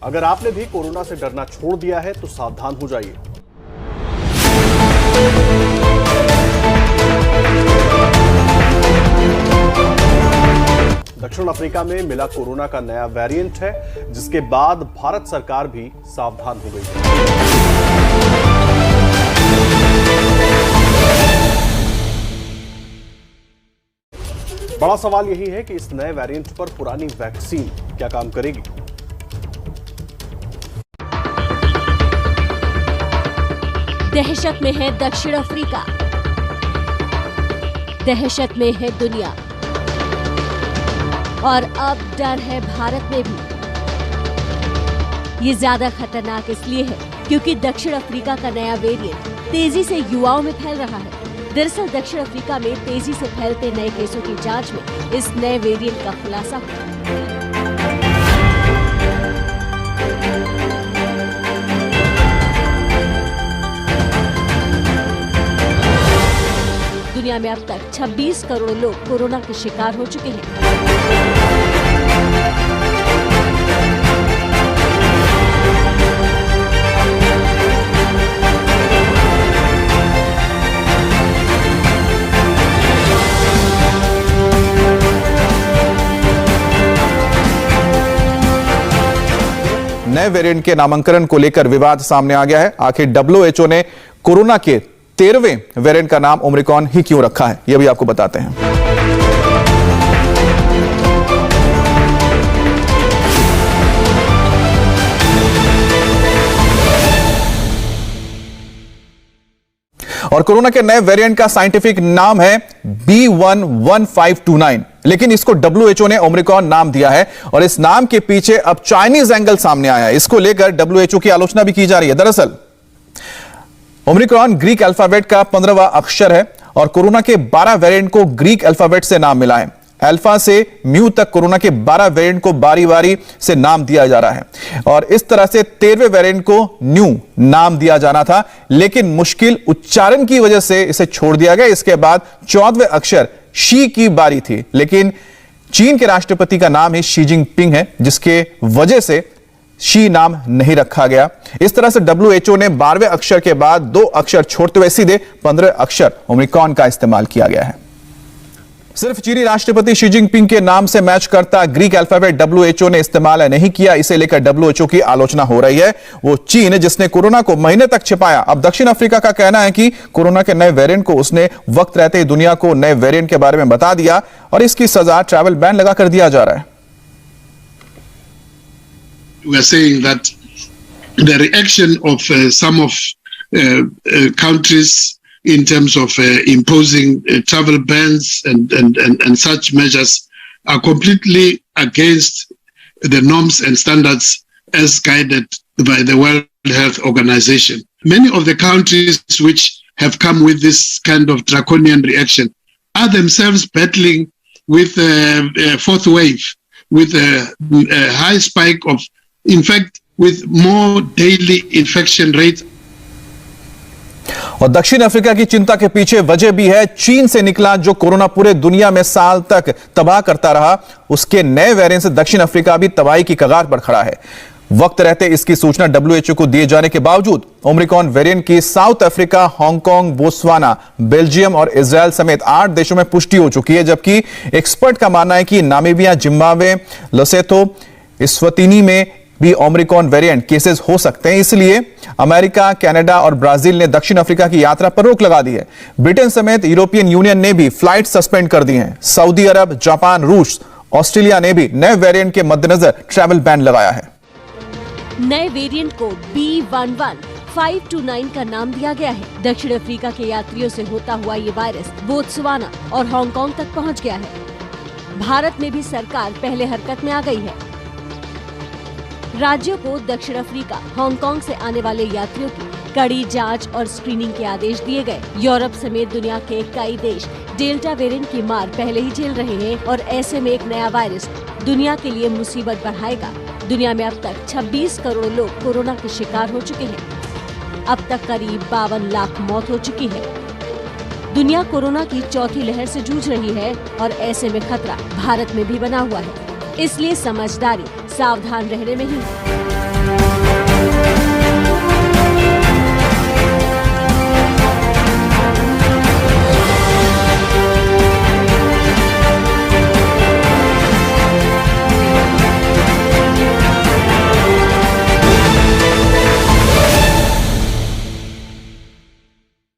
अगर आपने भी कोरोना से डरना छोड़ दिया है तो सावधान हो जाइए। दक्षिण अफ्रीका में मिला कोरोना का नया वेरिएंट है, जिसके बाद भारत सरकार भी सावधान हो गई है। बड़ा सवाल यही है कि इस नए वेरिएंट पर पुरानी वैक्सीन क्या काम करेगी। दहशत में है दक्षिण अफ्रीका, दहशत में है दुनिया, और अब डर है भारत में भी। ये ज्यादा खतरनाक इसलिए है क्योंकि दक्षिण अफ्रीका का नया वेरिएंट तेजी से युवाओं में फैल रहा है। दरअसल दक्षिण अफ्रीका में तेजी से फैलते नए केसों की जांच में इस नए वेरिएंट का खुलासा हुआ। दुनिया में अब तक 26 करोड़ लोग कोरोना के शिकार हो चुके हैं। नए वेरिएंट के नामांकन को लेकर विवाद सामने आ गया है। आखिर WHO ने कोरोना के 13वें वेरिएंट का नाम ओमिक्रॉन ही क्यों रखा है, यह भी आपको बताते हैं। और कोरोना के नए वेरिएंट का साइंटिफिक नाम है B11529, लेकिन इसको WHO ने ओमिक्रॉन नाम दिया है और इस नाम के पीछे अब चाइनीज एंगल सामने आया है। इसको लेकर WHO की आलोचना भी की जा रही है। दरअसल ओमिक्रॉन ग्रीक अल्फाबेट का 15वां अक्षर है और कोरोना के 12 वेरिएंट को ग्रीक अल्फाबेट से नाम मिला है। अल्फा से म्यू तक कोरोना के 12 वेरिएंट को बारी बारी से नाम दिया जा रहा है और इस तरह से 13वें वेरिएंट को न्यू नाम दिया जाना था, लेकिन मुश्किल उच्चारण की वजह से इसे छोड़ दिया गया। इसके बाद 14वें अक्षर शी की बारी थी, लेकिन चीन के राष्ट्रपति का नाम ही शी जिनपिंग है, जिसके वजह से शी नाम नहीं रखा गया। इस तरह से WHO ने 12वें अक्षर के बाद 2 अक्षर छोड़ते हुए सीधे 15वें अक्षर ओमिक्रॉन का इस्तेमाल किया गया है। सिर्फ चीनी राष्ट्रपति शी जिनपिंग के नाम से मैच करता ग्रीक अल्फाबेट WHO ने इस्तेमाल नहीं किया। इसे लेकर WHO की आलोचना हो रही है। वो चीन जिसने कोरोना को महीने तक छिपाया, अब दक्षिण अफ्रीका का कहना है कि कोरोना के नए वेरिएंट को उसने वक्त रहते ही दुनिया को नए वेरिएंट के बारे में बता दिया और इसकी सजा ट्रैवल बैन लगाकर दिया जा रहा है। We are saying that the reaction of some of countries in terms of imposing travel bans and such measures are completely against the norms and standards as guided by the World Health Organization. Many of the countries which have come with this kind of draconian reaction are themselves battling with a fourth wave, with a high spike of, in fact, with more daily infection rates. और दक्षिण Africa की चिंता के पीछे वजह भी है चीन से निकला जो कोरोना पूरे दुनिया में साल तक तबाह करता रहा। उसके नए वेरिएंट से दक्षिण अफ्रीका भी तबाही की कगार पर खड़ा है। वक्त रहते इसकी सूचना WHO को दिए जाने के बावजूद ओमिक्रॉन वेरिएंट की south Africa, Hong Kong, Botswana, Belgium और इजराइल समेत 8 देशों में पुष्टि हो चुकी है, जबकि एक्सपर्ट का मानना है कि नामीबिया, जिम्बाब्वे, लेसोथो, इस्वातिनी में भी ओमिक्रॉन वेरिएंट केसेस हो सकते हैं। इसलिए अमेरिका, कनाडा और ब्राजील ने दक्षिण अफ्रीका की यात्रा पर रोक लगा दी है। ब्रिटेन समेत यूरोपियन यूनियन ने भी फ्लाइट सस्पेंड कर दी हैं। सऊदी अरब, जापान, रूस, ऑस्ट्रेलिया ने भी नए वेरिएंट के मद्देनजर ट्रैवल बैन लगाया है। नए वेरिएंट को B11529 का नाम दिया गया है। दक्षिण अफ्रीका के यात्रियों से होता हुआ ये वायरस बोत्सवाना और हांगकांग तक पहुंच गया है। भारत में भी सरकार पहले हरकत में आ गई है। राज्यों को दक्षिण अफ्रीका, हांगकांग से आने वाले यात्रियों की कड़ी जांच और स्क्रीनिंग के आदेश दिए गए। यूरोप समेत दुनिया के कई देश डेल्टा वेरिएंट की मार पहले ही झेल रहे हैं और ऐसे में एक नया वायरस दुनिया के लिए मुसीबत बढ़ाएगा। दुनिया में अब तक 26 करोड़ लोग कोरोना के शिकार हो चुके हैं। अब तक करीब 52 लाख मौत हो चुकी है। दुनिया कोरोना की चौथी लहर से जूझ रही है और ऐसे में खतरा भारत में भी बना हुआ है। इसलिए समझदारी सावधान रहने में ही है।